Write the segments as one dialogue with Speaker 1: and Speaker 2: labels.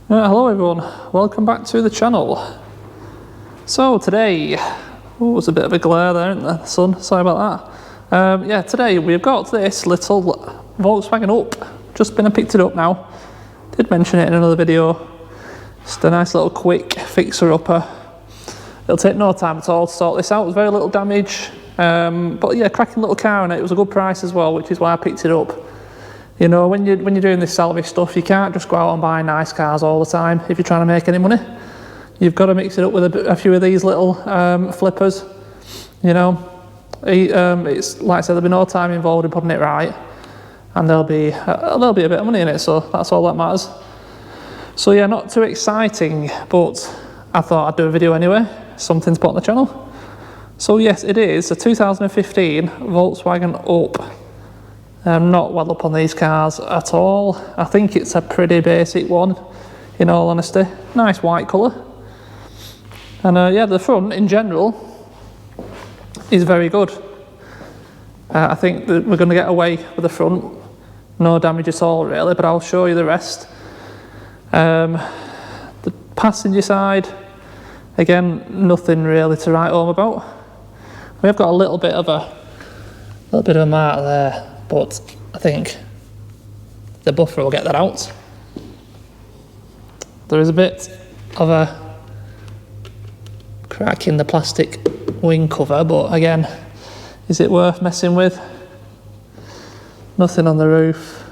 Speaker 1: Hello everyone, welcome back to the channel. So today, there's a bit of a glare there in the sun, sorry about that. Today we've got this little Volkswagen Up, just been and picked it up now. Did mention it in another video. Just a nice little quick fixer-upper. It'll take no time at all to sort this out, there's very little damage. But yeah, cracking little car, and it was a good price as well, which is why I picked it up. You know, when you're doing this salvage stuff, you can't just go out and buy nice cars all the time if you're trying to make any money. You've got to mix it up with a few of these little flippers. You know, it's like I said, there'll be no time involved in putting it right, and there'll be a bit of money in it, so that's all that matters. So yeah, not too exciting, but I thought I'd do a video anyway, something to put on the channel. So yes, it is a 2015 Volkswagen Up. I'm not well up on these cars at all. I think it's a pretty basic one, in all honesty. Nice white colour. And yeah, the front in general is very good. I think that we're going to get away with the front. No damage at all really, but I'll show you the rest. The passenger side, again, nothing really to write home about. We have got a little bit of a mark there, but I think the buffer will get that out. There is a bit of a crack in the plastic wing cover, but again, is it worth messing with? Nothing on the roof.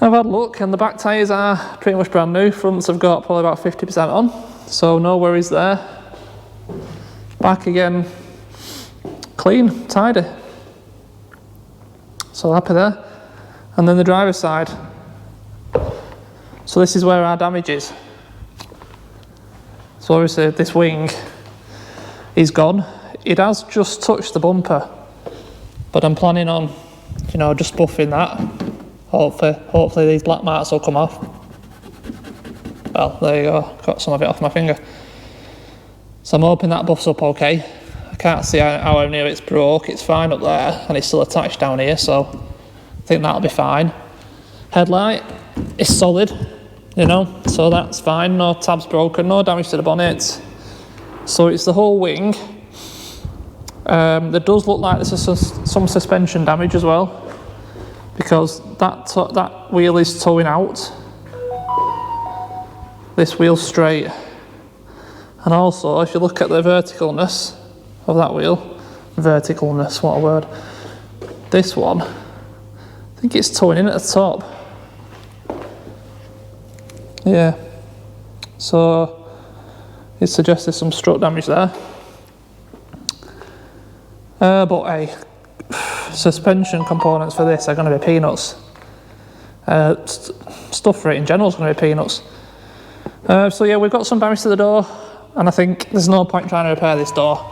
Speaker 1: I've had a look, and the back tyres are pretty much brand new. Fronts have got probably about 50% on, so no worries there. Back again, clean, tidy. So happy there. And then the driver's side. So this is where our damage is. So obviously this wing is gone. It has just touched the bumper, but I'm planning on, you know, just buffing that. Hopefully these black marks will come off. Well, there you go, got some of it off my finger. So I'm hoping that buffs up okay. I can't see how near it's broke. It's fine up there, and it's still attached down here, so I think that'll be fine. Headlight is solid, you know, so that's fine. No tabs broken, no damage to the bonnet. So it's the whole wing. There does look like there's some suspension damage as well, because that wheel is towing out. This wheel's straight. And also, if you look at the verticalness of that wheel, verticalness, what a word. This one, I think it's towing in at the top. Yeah. So, it suggests there's some strut damage there. But suspension components for this are going to be peanuts. Stuff for it in general is going to be peanuts. So yeah, we've got some damage to the door, and I think there's no point trying to repair this door.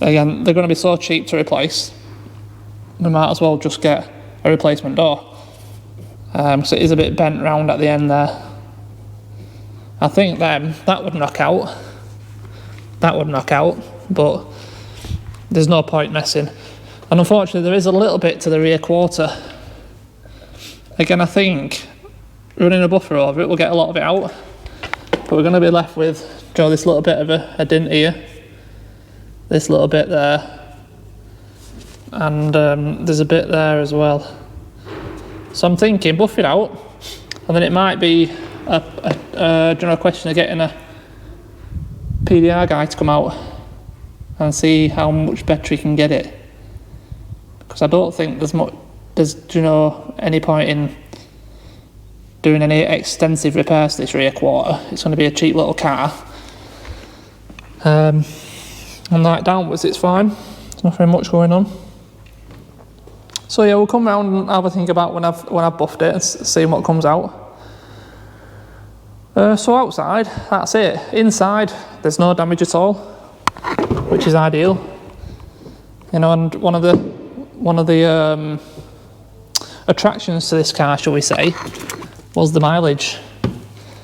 Speaker 1: Again, they're going to be so cheap to replace, we might as well just get a replacement door. So it is a bit bent round at the end there. I think that would knock out. That would knock out, but there's no point messing. And unfortunately there is a little bit to the rear quarter. Again, I think running a buffer over it will get a lot of it out, but we're going to be left with, you know, this little bit of a dint here, this little bit there, and there's a bit there as well. So I'm thinking buff it out, and then it might be a question of getting a PDR guy to come out and see how much better he can get it, because I don't think there's you know, any point in doing any extensive repairs to this rear quarter. It's going to be a cheap little car. And like downwards it's fine, there's nothing much going on. So yeah, we'll come round and have a think about when I've buffed it and see what comes out. So outside, that's it. Inside, there's no damage at all, which is ideal. You know, and one of the attractions to this car, shall we say, was the mileage.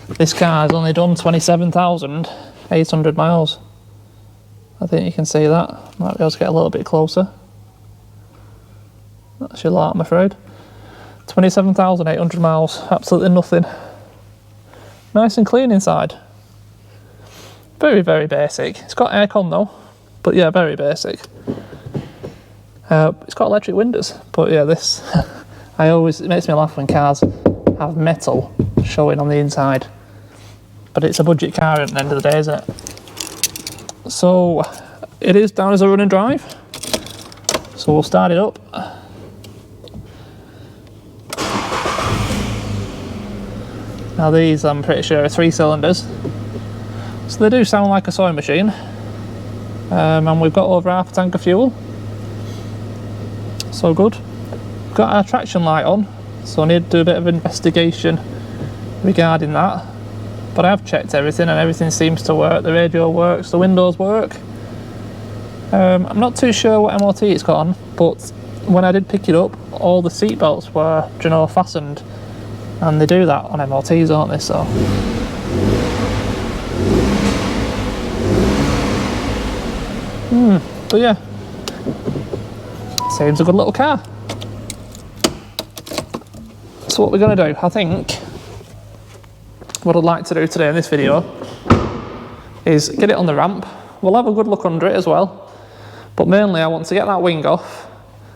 Speaker 1: This car has only done 27,800 miles. I think you can see that. Might be able to get a little bit closer. That's your lot, I'm afraid. 27,800 miles, absolutely nothing. Nice and clean inside. Very, very basic. It's got aircon though, but yeah, very basic. It's got electric windows, but yeah, this, it makes me laugh when cars have metal showing on the inside. But it's a budget car at the end of the day, isn't it? So, it is down as a run and drive. So we'll start it up. Now these, I'm pretty sure, are 3 cylinders. So they do sound like a sewing machine. And we've got over half a tank of fuel. So good. Got our traction light on, so I need to do a bit of investigation regarding that. But I have checked everything and everything seems to work. The radio works, the windows work. I'm not too sure what MOT it's got on, but when I did pick it up, all the seat belts were, you know, fastened. And they do that on MOTs, don't they? So. But yeah. Seems a good little car. So what we're going to do, I think, what I'd like to do today in this video is get it on the ramp. We'll have a good look under it as well. But mainly I want to get that wing off.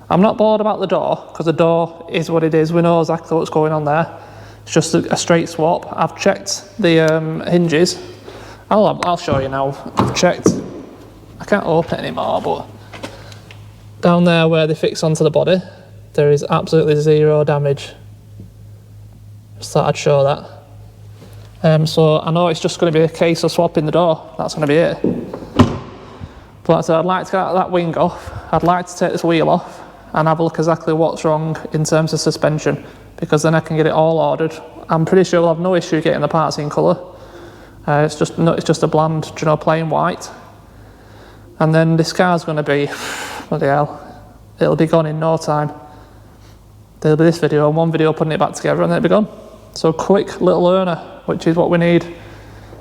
Speaker 1: I'm not bored about the door, because the door is what it is. We know exactly what's going on there. It's just a straight swap. I've checked the hinges. I'll show you now. I've checked. I can't open it anymore, but down there where they fix onto the body, there is absolutely zero damage. Just thought I'd show that. So I know it's just going to be a case of swapping the door. That's going to be it. But like I said, I'd like to get that wing off. I'd like to take this wheel off and have a look exactly what's wrong in terms of suspension, because then I can get it all ordered. I'm pretty sure we'll have no issue getting the parts in colour. It's just a bland, you know, plain white. And then this car's going to be, bloody hell, it'll be gone in no time. There'll be this video and one video putting it back together and then it'll be gone. So quick little learner, which is what we need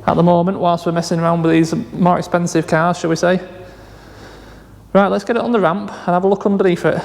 Speaker 1: at the moment whilst we're messing around with these more expensive cars, shall we say. Right, let's get it on the ramp and have a look underneath it.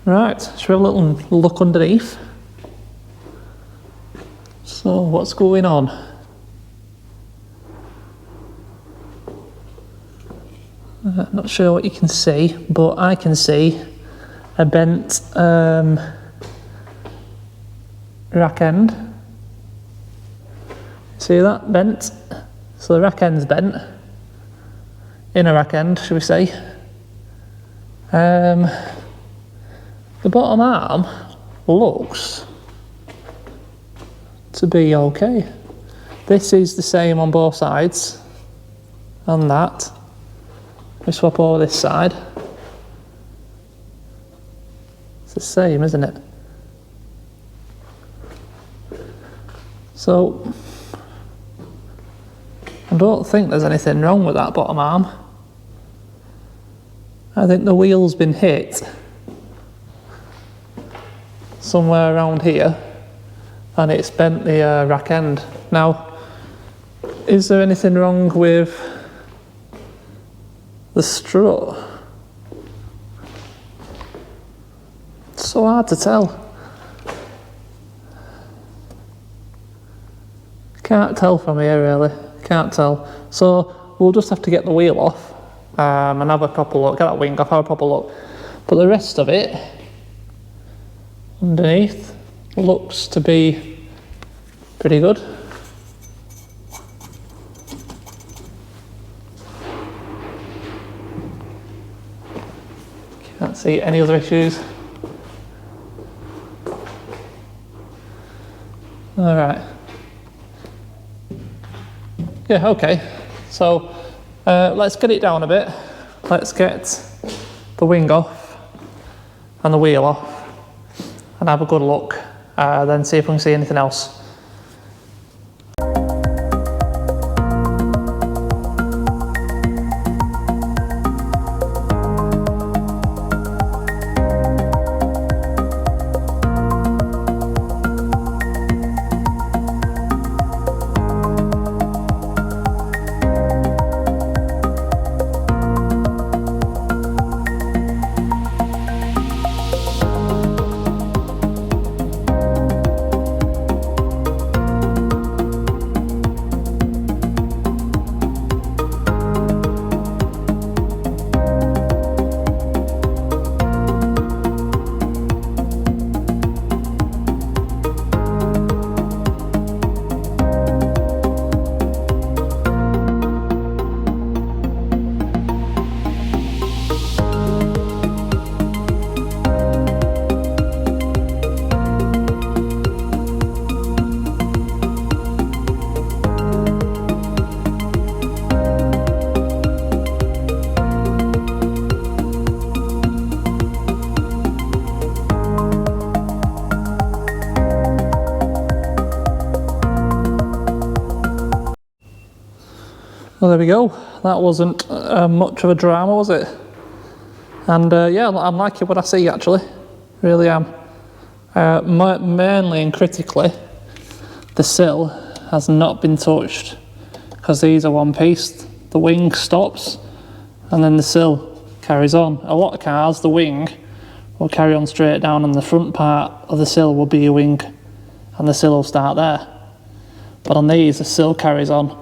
Speaker 1: Right, should we have a little look underneath? So, what's going on? Not sure what you can see, but I can see a bent rack end. See that? Bent. So the rack end's bent. Inner rack end, should we say. The bottom arm looks to be okay. This is the same on both sides, and that. We swap over this side. It's the same, isn't it? So, I don't think there's anything wrong with that bottom arm. I think the wheel's been hit somewhere around here and it's bent the rack end. Now, is there anything wrong with the strut? It's so hard to tell. Can't tell from here really, can't tell. So we'll just have to get the wheel off and have a proper look, get that wing off, have a proper look. But the rest of it underneath looks to be pretty good. Can't see any other issues. All right. Yeah, okay. So let's get it down a bit. Let's get the wing off and the wheel off and have a good look, then see if we can see anything else. Well, there we go. That wasn't much of a drama, was it? And yeah, I'm liking what I see, actually. Really am. Mainly and critically, the sill has not been touched, because these are one piece. The wing stops and then the sill carries on. A lot of cars, the wing will carry on straight down and the front part of the sill will be a wing and the sill will start there. But on these, the sill carries on.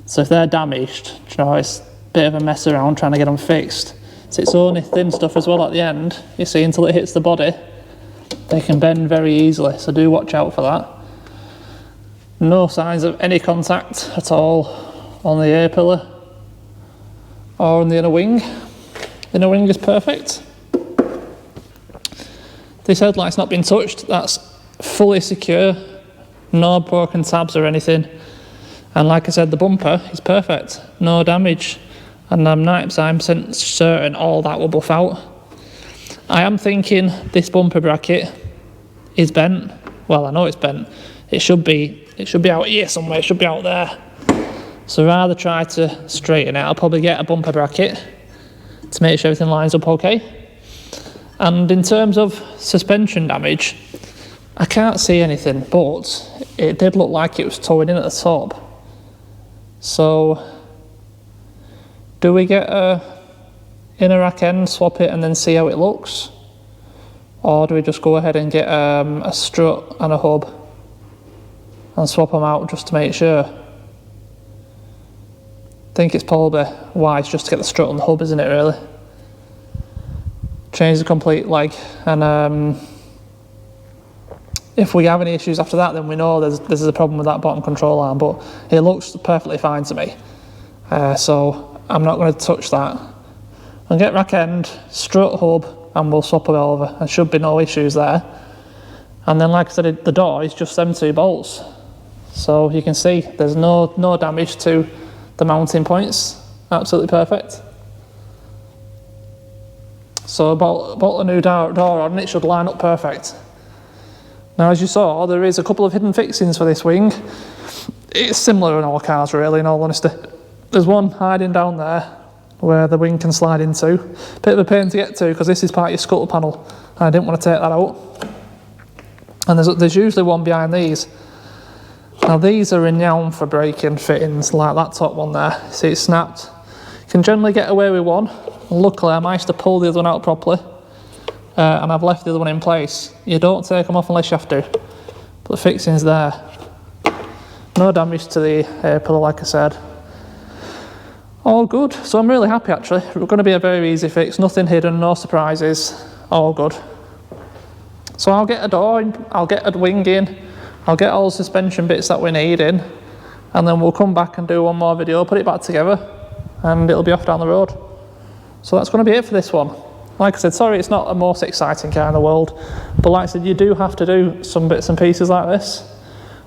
Speaker 1: So if they're damaged, you know, it's a bit of a mess around trying to get them fixed. So it's only thin stuff as well at the end, you see, until it hits the body. They can bend very easily, so do watch out for that. No signs of any contact at all on the A-pillar or on the inner wing. The inner wing is perfect. This headlight's not been touched, that's fully secure, no broken tabs or anything. And like I said, the bumper is perfect, no damage, and I'm 99% certain all that will buff out. I am thinking this bumper bracket is bent. Well, I know it's bent. It should be out here somewhere, it should be out there. So rather try to straighten it, I'll probably get a bumper bracket to make sure everything lines up okay. And in terms of suspension damage, I can't see anything, but it did look like it was towing in at the top. So, do we get a inner rack end, swap it and then see how it looks? Or do we just go ahead and get a strut and a hub and swap them out just to make sure? I think it's probably wise just to get the strut and the hub, isn't it, really? Change the complete leg, and if we have any issues after that, then we know there's a problem with that bottom control arm, but it looks perfectly fine to me. So I'm not going to touch that. I'll get rack end, strut, hub, and we'll swap it over. There should be no issues there. And then, like I said, the door is just them 2 bolts. So you can see there's no damage to the mounting points. Absolutely perfect. So about a new door on, and it should line up perfect. Now, as you saw, there is a couple of hidden fixings for this wing. It's similar in all cars, really, in all honesty. There's one hiding down there where the wing can slide into. Bit of a pain to get to because this is part of your scuttle panel. I didn't want to take that out. And there's usually one behind these. Now, these are renowned for breaking fittings, like that top one there. See, it's snapped. You can generally get away with one. Luckily, I managed to pull the other one out properly. And I've left the other one in place. You don't take them off unless you have to. But the fixing's there. No damage to the A-pillar, like I said. All good. So I'm really happy, actually. It's going to be a very easy fix. Nothing hidden, no surprises. All good. So I'll get a door in, I'll get a wing in, I'll get all the suspension bits that we need in, and then we'll come back and do one more video, put it back together, and it'll be off down the road. So that's going to be it for this one. Like I said, sorry it's not the most exciting car in the world, but like I said, you do have to do some bits and pieces like this.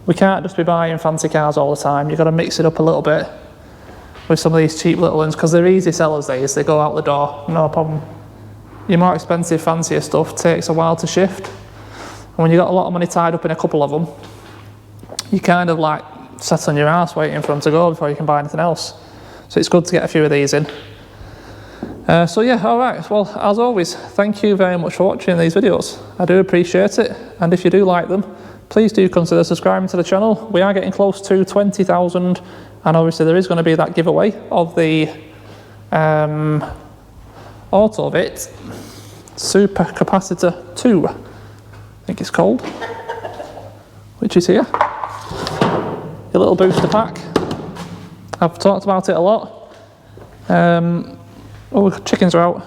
Speaker 1: We can't just be buying fancy cars all the time. You've got to mix it up a little bit with some of these cheap little ones, because they're easy sellers, these. They go out the door, no problem. your more expensive, fancier stuff takes a while to shift. And when you've got a lot of money tied up in a couple of them, you kind of like sat on your ass waiting for them to go before you can buy anything else. So it's good to get a few of these in. So yeah, alright, well as always, thank you very much for watching these videos. I do appreciate it, and if you do like them, please do consider subscribing to the channel. We are getting close to 20,000, and obviously there is going to be that giveaway of the Autovit Super Capacitor 2, I think it's called, which is here. Your little booster pack. I've talked about it a lot. Oh, chickens are out.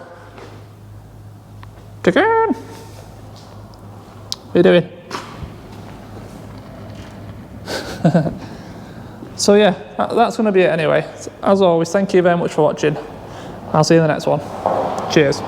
Speaker 1: Chicken! What are you doing? So yeah, that's going to be it anyway. As always, thank you very much for watching. I'll see you in the next one. Cheers.